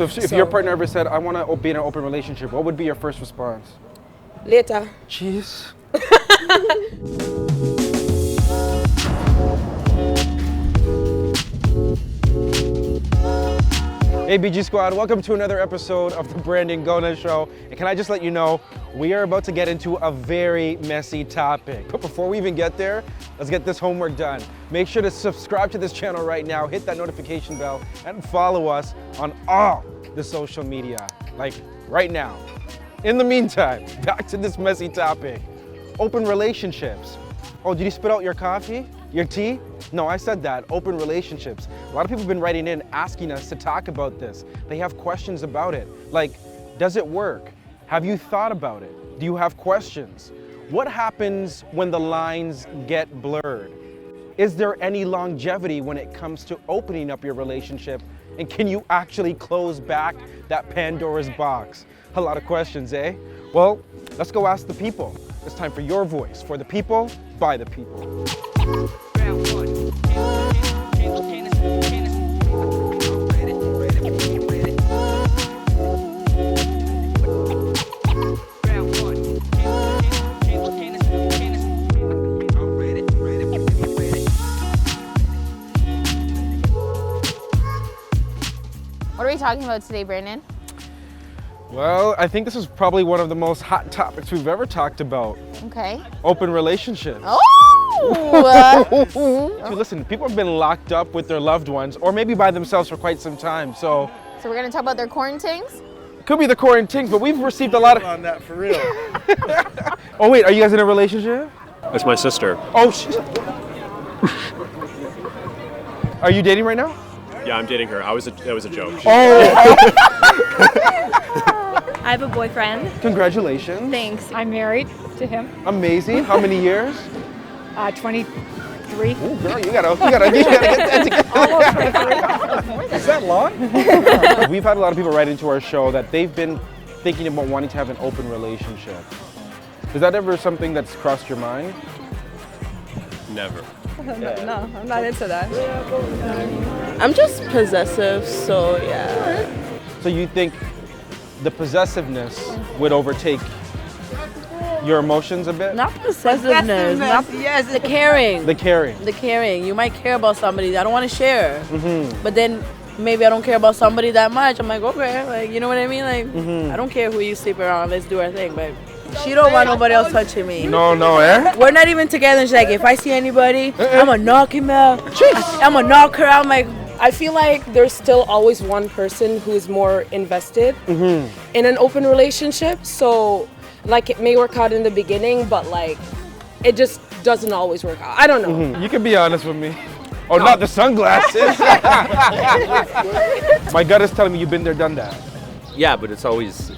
So if your partner ever said, I want to be in an open relationship, what would be your first response? Later. Jeez. Hey BG Squad, welcome to another episode of the Brandon Gonez Show. And can I just let you know, we are about to get into a very messy topic. But before we even get there, let's get this homework done. Make sure to subscribe to this channel right now, hit that notification bell, and follow us on all the social media, like right now. In the meantime, back to this messy topic. Open relationships. Oh, did you spit out your coffee? Your tea? No, I said that, open relationships. A lot of people have been writing in asking us to talk about this. They have questions about it. Like, does it work? Have you thought about it? Do you have questions? What happens when the lines get blurred? Is there any longevity when it comes to opening up your relationship? And can you actually close back that Pandora's box? A lot of questions, eh? Well, let's go ask the people. It's time for your voice, for the people, by the people. What are we talking about today, Brandon? Well, I think this is probably one of the most hot topics we've ever talked about. Okay. Open relationships. Oh! Dude, listen, people have been locked up with their loved ones or maybe by themselves for quite some time, so we're gonna talk about their quarantines? could be the quarantines, but we've received a lot of... on that for real. Oh wait, are you guys in a relationship? That's my sister. Oh shit. Are you dating right now? Yeah, I'm dating her. That was a joke. Oh! I have a boyfriend. Congratulations. Thanks. I'm married to him. Amazing. How many years? 23. Oh girl, you gotta get that together. Is that long? We've had a lot of people write into our show that they've been thinking about wanting to have an open relationship. Is that ever something that's crossed your mind? Never. No, I'm not into that. I'm just possessive, so yeah. So you think the possessiveness would overtake your emotions a bit? Not possessiveness, yes, the caring. The caring. The caring. You might care about somebody. I don't want to share. But then maybe I don't care about somebody that much. I'm like, okay, like, you know what I mean? Like, I don't care who you sleep around. Let's do our thing. But she don't want nobody else touching me. No, eh? We're not even together. She's like, if I see anybody, I'm gonna knock him out. I'm gonna knock her out. I'm like, I feel like there's still always one person who's more invested in an open relationship. So, like, it may work out in the beginning, but like, it just doesn't always work out. I don't know. You can be honest with me. Oh, no. Not the sunglasses. My gut is telling me you've been there, done that. Yeah, but it's always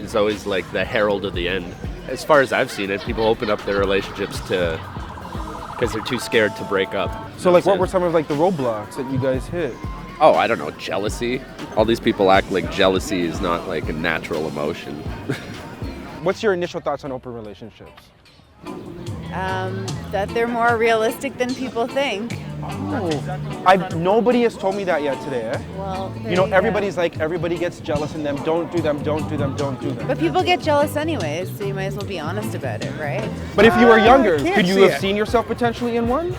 like the herald of the end. As far as I've seen it, people open up their relationships because they're too scared to break up. So like, what were some of like the roadblocks that you guys hit? Oh, I don't know, jealousy. All these people act like jealousy is not like a natural emotion. What's your initial thoughts on open relationships? That they're more realistic than people think. Oh, nobody has told me that yet today, eh? Well, You know, everybody's like, everybody gets jealous in them. Don't do them, don't do them, don't do them. But people get jealous anyways, so you might as well be honest about it, right? But if you were younger, could you see have it. seen yourself potentially in one?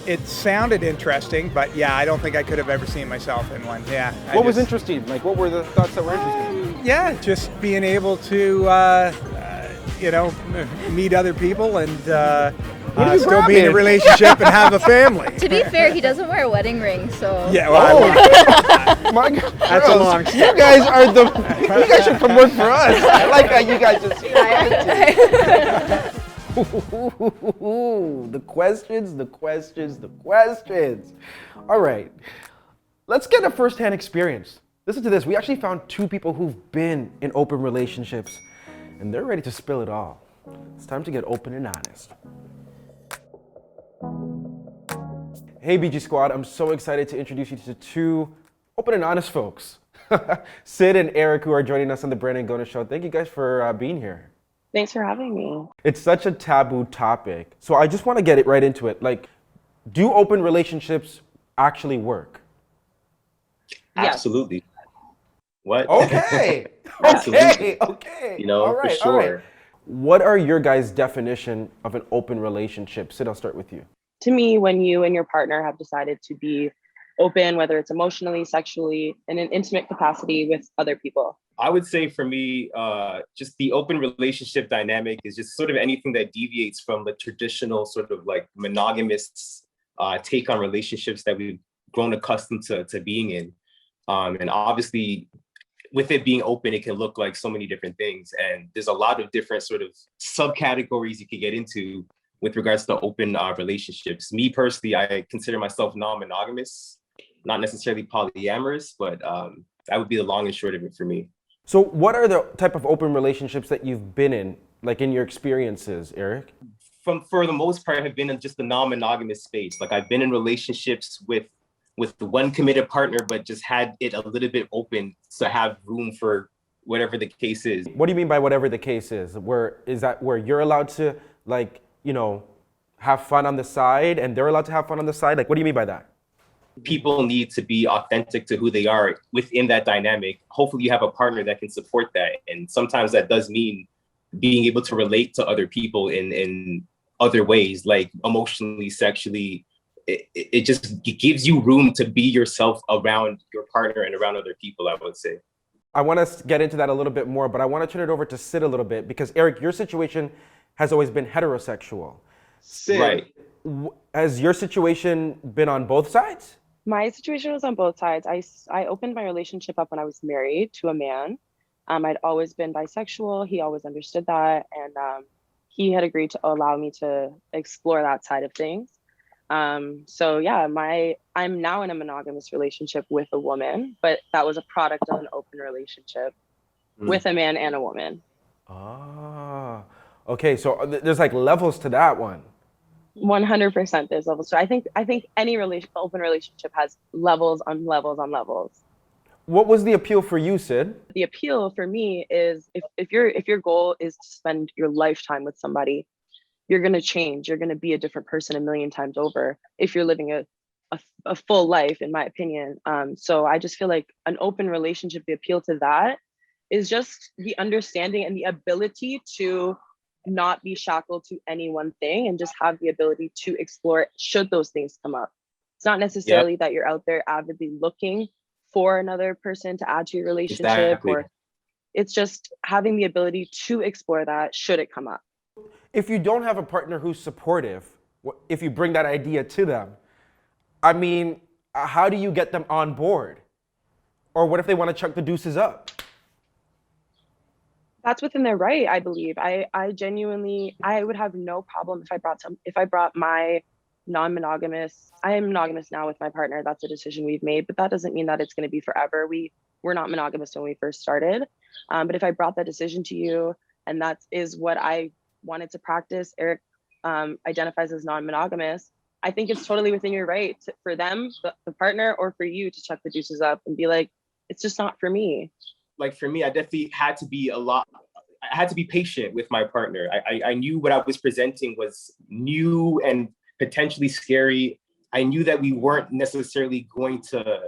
It sounded interesting, but yeah, I don't think I could have ever seen myself in one. Yeah. What was interesting? Like, what were the thoughts that were interesting? Yeah, just being able to, meet other people and still be in a relationship and have a family. To be fair, he doesn't wear a wedding ring, so. Yeah, well, My God, that's a long story. You guys should come work for us. I like how you guys just. The questions. All right, let's get a first-hand experience. Listen to this. We actually found two people who've been in open relationships, and they're ready to spill it all. It's time to get open and honest. Hey BG Squad, I'm so excited to introduce you to two open and honest folks. Sid and Eric, who are joining us on the Brandon Gonez Show. Thank you guys for being here. Thanks for having me. It's such a taboo topic. So I just want to get it right into it. Like, do open relationships actually work? Yes. Absolutely. What? Okay. Absolutely. Okay. You know, all right, for all right. sure. What are your guys' definition of an open relationship? Sid, I'll start with you. To me, when you and your partner have decided to be open, whether it's emotionally, sexually, in an intimate capacity with other people. I would say for me, just the open relationship dynamic is just sort of anything that deviates from the traditional sort of like monogamous take on relationships that we've grown accustomed to being in. And obviously, with it being open, it can look like so many different things. And there's a lot of different sort of subcategories you could get into with regards to open relationships. Me personally, I consider myself non-monogamous, not necessarily polyamorous, but that would be the long and short of it for me. So what are the type of open relationships that you've been in, like in your experiences, Eric? For the most part, I've been in just the non-monogamous space. Like I've been in relationships with the one committed partner, but just had it a little bit open to have room for whatever the case is. What do you mean by whatever the case is? Is that where you're allowed to, like, you know, have fun on the side and they're allowed to have fun on the side? Like, what do you mean by that? People need to be authentic to who they are within that dynamic. Hopefully you have a partner that can support that. And sometimes that does mean being able to relate to other people in other ways, like emotionally, sexually. It just gives you room to be yourself around your partner and around other people, I would say. I want to get into that a little bit more, but I want to turn it over to Sid a little bit because, Eric, your situation has always been heterosexual. Sid, right. Has your situation been on both sides? My situation was on both sides. I opened my relationship up when I was married to a man. I'd always been bisexual. He always understood that. And he had agreed to allow me to explore that side of things. So yeah, I'm now in a monogamous relationship with a woman, but that was a product of an open relationship with a man and a woman. Ah, okay. So there's like levels to that one. 100% there's levels. So I think any open relationship has levels on levels on levels. What was the appeal for you, Sid? The appeal for me is if your goal is to spend your lifetime with somebody, you're going to change. You're going to be a different person a million times over if you're living a full life, in my opinion. So I just feel like an open relationship, the appeal to that is just the understanding and the ability to not be shackled to any one thing and just have the ability to explore should those things come up. It's not necessarily that you're out there avidly looking for another person to add to your relationship. Exactly. Or it's just having the ability to explore that should it come up. If you don't have a partner who's supportive, if you bring that idea to them, I mean, how do you get them on board? Or what if they want to chuck the deuces up? That's within their right, I believe. I genuinely, I would have no problem if I brought my non-monogamous, I am monogamous now with my partner. That's a decision we've made, but that doesn't mean that it's going to be forever. We're not monogamous when we first started. But if I brought that decision to you and that is what I wanted to practice, Eric identifies as non-monogamous, I think it's totally within your right for them, the partner, or for you to chuck the deuces up and be like, it's just not for me. Like for me, I definitely had to be I had to be patient with my partner. I knew what I was presenting was new and potentially scary. I knew that we weren't necessarily going to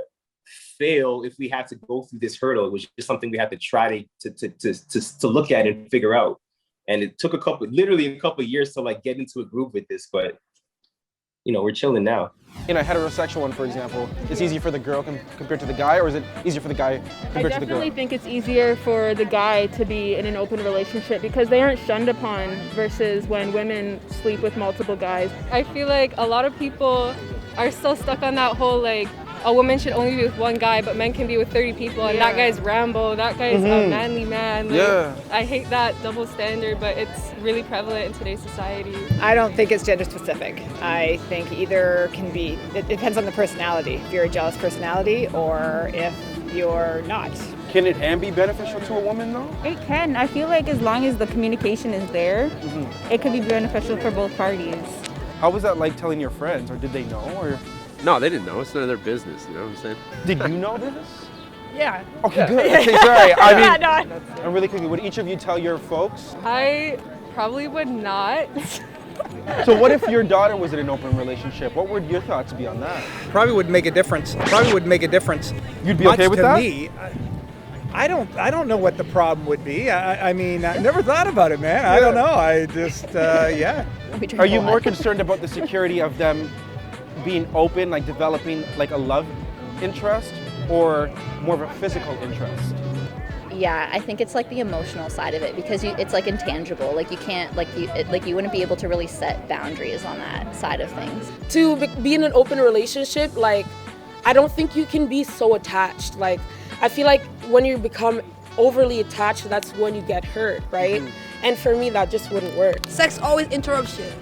fail if we had to go through this hurdle. It was just something we had to try to look at and figure out. And it took literally a couple of years to like get into a groove with this, but you know, we're chilling now. In a heterosexual one, for example, it's easy for the girl compared to the guy, or is it easier for the guy compared to the girl? I definitely think it's easier for the guy to be in an open relationship because they aren't shunned upon versus when women sleep with multiple guys. I feel like a lot of people are still stuck on that whole like, a woman should only be with one guy, but men can be with 30 people, and that guy's Rambo, that guy's a manly man. Like, I hate that double standard, but it's really prevalent in today's society. I don't think it's gender specific. I think either can be, it depends on the personality. If you're a jealous personality or if you're not. Can it be beneficial to a woman though? It can. I feel like as long as the communication is there, it could be beneficial for both parties. How was that like telling your friends, or did they know? Or no, they didn't know. It's none of their business. You know what I'm saying? Did you know this? Yeah. Okay, good. Okay, sorry. I mean, and really quickly, would each of you tell your folks? I probably would not. So what if your daughter was in an open relationship? What would your thoughts be on that? Probably would make a difference. Probably would make a difference. You'd be okay with that? To me, I don't know what the problem would be. I mean, I never thought about it, man. I don't know. I just, yeah. Are you more concerned about the security of them being open, like developing like a love interest, or more of a physical interest? Yeah, I think it's like the emotional side of it because it's like intangible. Like you can't, you wouldn't be able to really set boundaries on that side of things. To be in an open relationship, like, I don't think you can be so attached. Like, I feel like when you become overly attached, that's when you get hurt, right? And for me, that just wouldn't work. Sex always interrupts shit.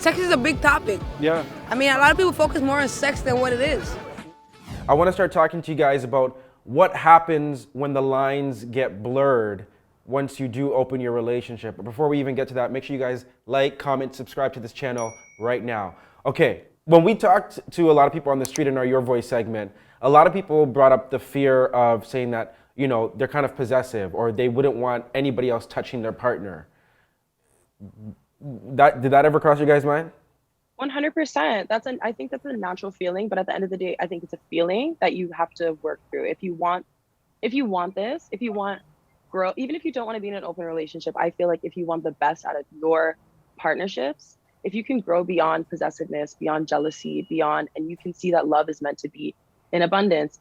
Sex is a big topic. Yeah. I mean, a lot of people focus more on sex than what it is. I want to start talking to you guys about what happens when the lines get blurred once you do open your relationship. But before we even get to that, make sure you guys like, comment, subscribe to this channel right now. Okay, when we talked to a lot of people on the street in our Your Voice segment, a lot of people brought up the fear of saying that, you know, they're kind of possessive or they wouldn't want anybody else touching their partner. Did that ever cross your guys' mind? 100%. I think that's a natural feeling, but at the end of the day, I think it's a feeling that you have to work through. If you want growth, even if you don't want to be in an open relationship, I feel like if you want the best out of your partnerships, if you can grow beyond possessiveness, beyond jealousy, and you can see that love is meant to be in abundance,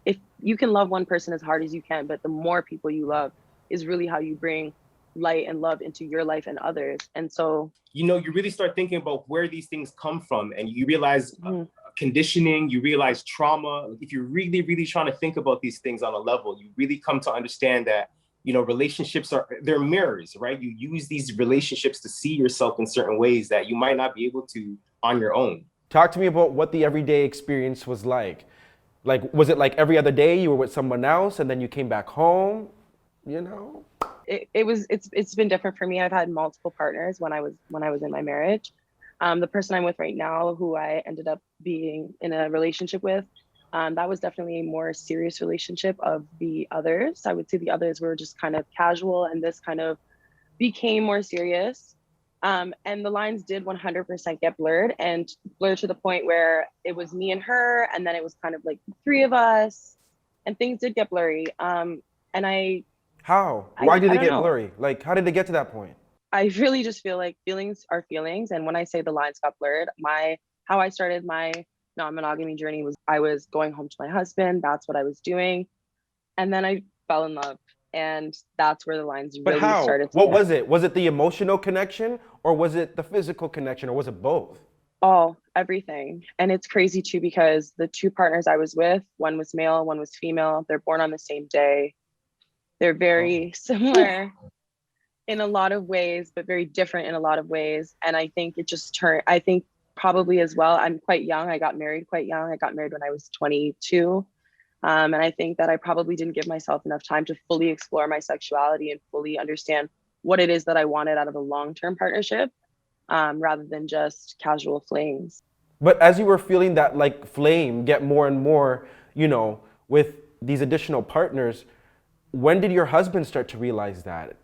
if you can love one person as hard as you can, but the more people you love is really how you bring light and love into your life and others. And so, you know, you really start thinking about where these things come from, and you realize conditioning, you realize trauma. If you're really, really trying to think about these things on a level, you really come to understand that, you know, relationships they're mirrors, right? You use these relationships to see yourself in certain ways that you might not be able to on your own. Talk to me about what the everyday experience was like. Like, was it like every other day you were with someone else and then you came back home, you know? It's been different for me. I've had multiple partners when I was in my marriage. The person I'm with right now, who I ended up being in a relationship with, that was definitely a more serious relationship of the others. I would say the others were just kind of casual, and this kind of became more serious. And the lines did 100% get blurred to the point where it was me and her, and then it was kind of like the three of us, and things did get blurry. How? Why did they get blurry? Like, how did they get to that point? I really just feel like feelings are feelings. And when I say the lines got blurred, how I started my non-monogamy journey was I was going home to my husband. That's what I was doing. And then I fell in love. And that's where the lines really started to What was it? Was it the emotional connection, or was it the physical connection, or was it both? Everything. And it's crazy too, because the two partners I was with, one was male, one was female. They're born on the same day. They're very similar in a lot of ways, but very different in a lot of ways. And I think I think probably as well, I'm quite young. I got married quite young. I got married when I was 22. And I think that I probably didn't give myself enough time to fully explore my sexuality and fully understand what it is that I wanted out of a long-term partnership, rather than just casual flings. But as you were feeling that like flame get more and more, you know, with these additional partners, when did your husband start to realize that?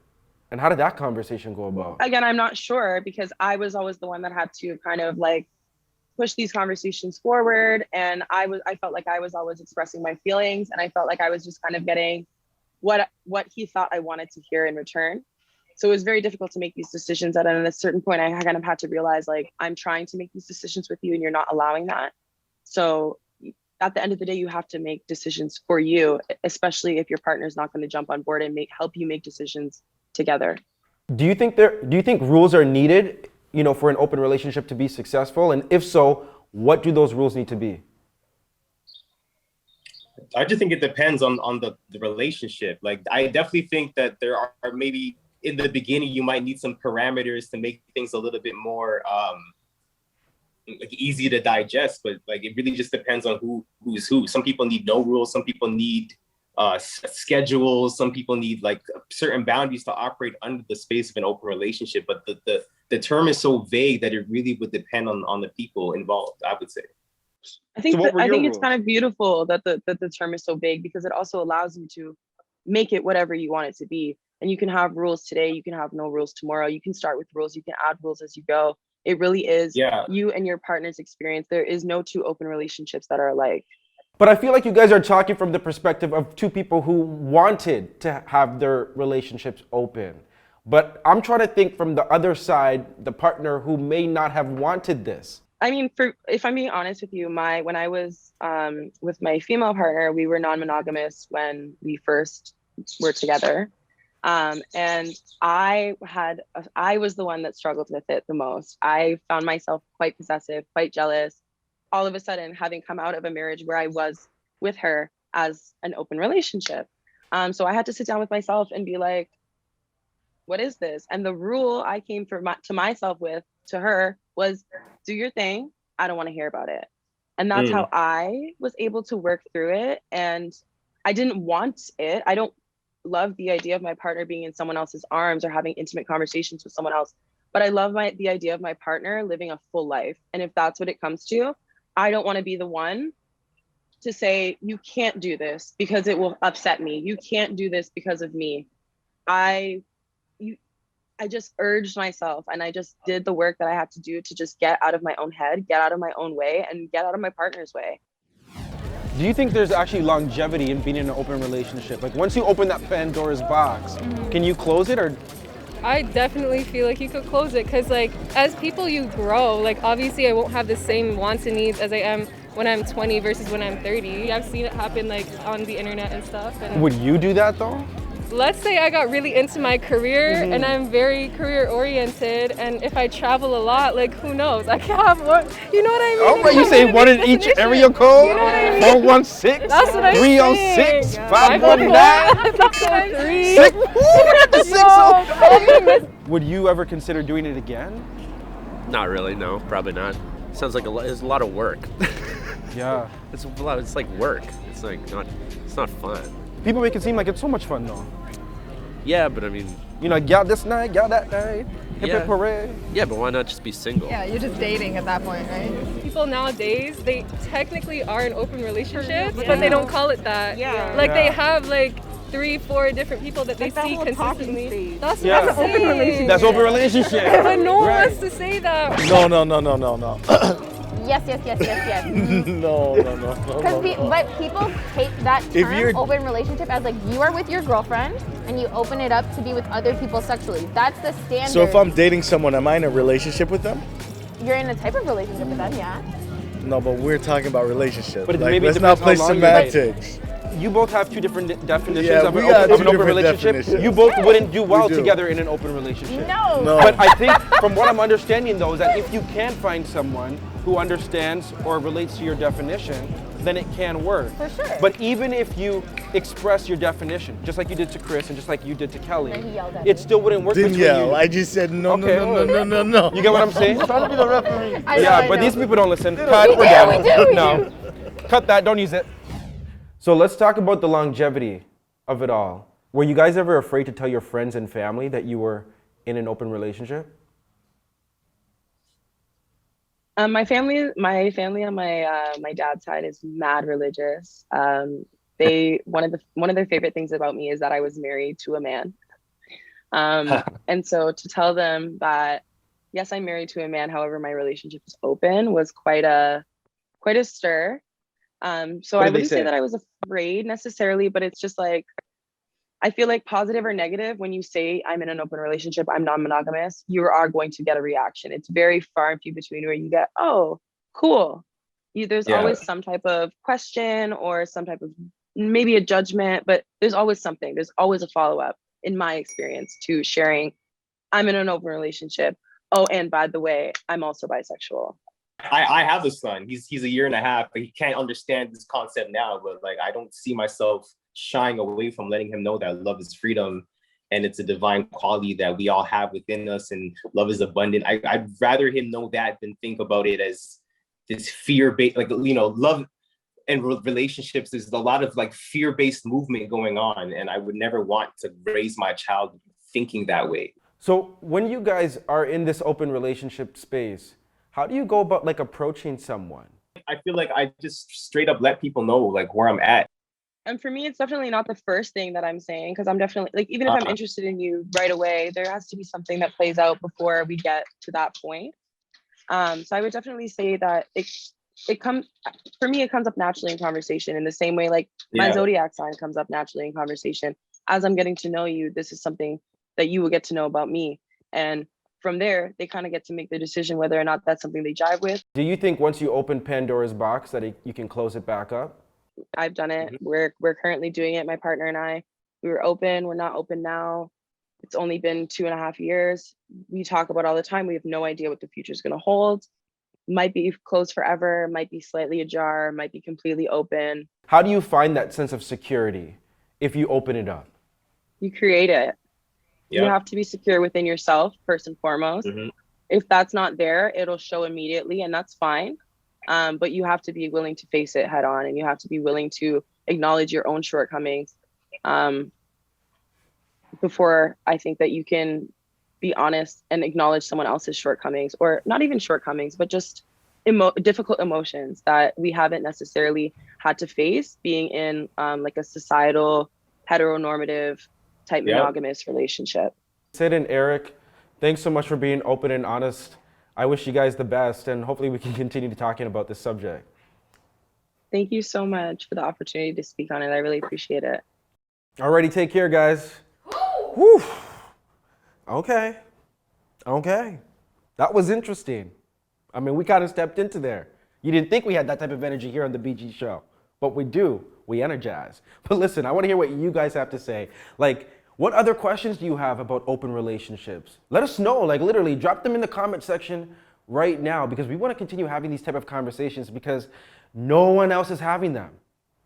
And how did that conversation go about? Again, I'm not sure, because I was always the one that had to kind of like push these conversations forward. And I felt like I was always expressing my feelings, and I felt like I was just kind of getting what he thought I wanted to hear in return. So it was very difficult to make these decisions. And at a certain point, I kind of had to realize, like, I'm trying to make these decisions with you and you're not allowing that. So at the end of the day, you have to make decisions for you, especially if your partner's not going to jump on board and help you make decisions together. Do you think rules are needed, you know, for an open relationship to be successful? And if so, what do those rules need to be? I just think it depends on the relationship. Like, I definitely think that there are maybe in the beginning, you might need some parameters to make things a little bit more like easy to digest, but like it really just depends on who's who. Some people need no rules, some people need schedules, some people need like certain boundaries to operate under the space of an open relationship. But the term is so vague that it really would depend on the people involved, I would say. I think it's kind of beautiful that the term is so vague, because it also allows you to make it whatever you want it to be. And you can have rules today, you can have no rules tomorrow. You can start with rules, you can add rules as you go. It really is you and your partner's experience. There is no two open relationships that are alike. But I feel like you guys are talking from the perspective of two people who wanted to have their relationships open. But I'm trying to think from the other side, the partner who may not have wanted this. I mean, if I'm being honest with you, when I was with my female partner, we were non-monogamous when we first were together. And I was the one that struggled with it the most. I found myself quite possessive, quite jealous, all of a sudden having come out of a marriage where I was with her as an open relationship. So I had to sit down with myself and be like, what is this? And the rule I came to myself with, to her, was do your thing. I don't want to hear about it. And that's how I was able to work through it. And I didn't want it. I don't love the idea of my partner being in someone else's arms or having intimate conversations with someone else. But I love the idea of my partner living a full life. And if that's what it comes to, I don't want to be the one to say, you can't do this because it will upset me. You can't do this because of me. I just urged myself and I just did the work that I had to do to just get out of my own head, get out of my own way, and get out of my partner's way. Do you think there's actually longevity in being in an open relationship? Like once you open that Pandora's box, can you close it or? I definitely feel like you could close it because like as people you grow, like obviously I won't have the same wants and needs as I am when I'm 20 versus when I'm 30. I've seen it happen like on the internet and stuff. And would you do that though? Let's say I got really into my career and I'm very career oriented, and if I travel a lot, like who knows? I can have one, you know what I mean? Oh, but you say one in each area code? You know what I mean? 416, That's what I'm 306, saying. 519, 6. Would you ever consider doing it again? Not really, no, probably not. Sounds like it's a lot of work. Yeah. It's like work. It's not fun. People make it seem like it's so much fun though. Yeah, but I mean, you know, gal this night, gal that night, hip hip hooray. Yeah, but why not just be single? Yeah, you're just dating at that point, right? People nowadays, they technically are in open relationships, but they don't call it that. Yeah. Like they have like 3-4 different people that they see consistently. That's what I'm open saying. relationship. That's open relationship. But no one wants to say that. No. Yes. No. But people take that term open relationship as like you are with your girlfriend and you open it up to be with other people sexually. That's the standard. So if I'm dating someone, am I in a relationship with them? You're in a type of relationship with them, yeah. No, but we're talking about relationships. But like, maybe let's not play semantics. You both have two different definitions of an open relationship. You both wouldn't do well together in an open relationship. No. But I think from what I'm understanding though is that if you can find someone who understands or relates to your definition, then it can work. For sure. But even if you express your definition, just like you did to Chris and just like you did to Kelly, And he yelled at it me. still wouldn't work Didn't between yell. you. I just said no. You get what I'm saying? Trying to be the referee. But these people don't listen. Cut, we're done. No. Cut that, don't use it. So let's talk about the longevity of it all. Were you guys ever afraid to tell your friends and family that you were in an open relationship? My family on my dad's side is mad religious. One of their favorite things about me is that I was married to a man. And so to tell them that yes, I'm married to a man, however my relationship is open was quite a stir. So I wouldn't say that I was afraid necessarily, but it's just like I feel like positive or negative, when you say I'm in an open relationship, I'm non-monogamous, you are going to get a reaction. It's very far and few between where you get, oh, cool. There's always some type of question or some type of maybe a judgment, but there's always something. There's always a follow-up in my experience to sharing I'm in an open relationship. Oh, and by the way, I'm also bisexual. I have a son. He's a year and a half, but he can't understand this concept now. But like, I don't see myself shying away from letting him know that love is freedom and it's a divine quality that we all have within us, and love is abundant. I'd rather him know that than think about it as this fear-based, like, you know, love and relationships. There's a lot of like fear-based movement going on, and I would never want to raise my child thinking that way. So when you guys are in this open relationship space, how do you go about like approaching someone? I feel like I just straight up let people know like where I'm at. And for me, it's definitely not the first thing that I'm saying, because I'm definitely like, even if I'm interested in you right away, there has to be something that plays out before we get to that point. So I would definitely say that it comes, for me, it comes up naturally in conversation, in the same way like my zodiac sign comes up naturally in conversation. As I'm getting to know you, this is something that you will get to know about me. And from there, they kind of get to make the decision whether or not that's something they jive with. Do you think once you open Pandora's box that you can close it back up? I've done it. We're currently doing it. My partner and I, we were open. We're not open now. It's only been 2.5 years. We talk about all the time. We have no idea what the future is going to hold. Might be closed forever, might be slightly ajar, might be completely open. How do you find that sense of security if you open it up? You create it. Yeah. You have to be secure within yourself, first and foremost. If that's not there, it'll show immediately, and that's fine. But you have to be willing to face it head on, and you have to be willing to acknowledge your own shortcomings before I think that you can be honest and acknowledge someone else's shortcomings, or not even shortcomings, but just difficult emotions that we haven't necessarily had to face being in like a societal heteronormative type monogamous relationship. Sid and Eric, thanks so much for being open and honest. I wish you guys the best, and hopefully we can continue talking about this subject. Thank you so much for the opportunity to speak on it. I really appreciate it. Alrighty, take care, guys. Whew. Okay. That was interesting. I mean, we kind of stepped into there. You didn't think we had that type of energy here on the BG Show, but we do. We energize. But listen, I want to hear what you guys have to say. Like, what other questions do you have about open relationships? Let us know. Like, literally, drop them in the comment section right now, because we want to continue having these type of conversations because no one else is having them.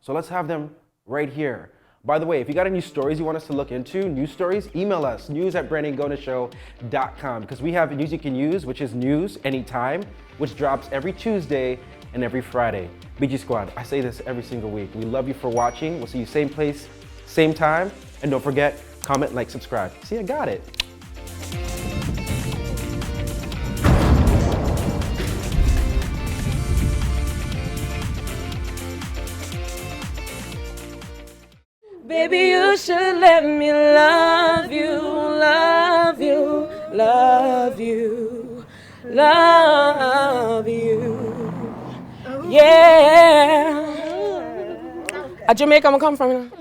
So let's have them right here. By the way, if you got any stories you want us to look into, news stories, email us, news@BrandonGonezShow.com, because we have news you can use, which is News Anytime, which drops every Tuesday and every Friday. BG Squad, I say this every single week. We love you for watching. We'll see you same place, same time. And don't forget, comment, like, subscribe. See, I got it. Baby, you should let me love you, love you, love you, love you. Yeah. A Jamaica, I'm come from.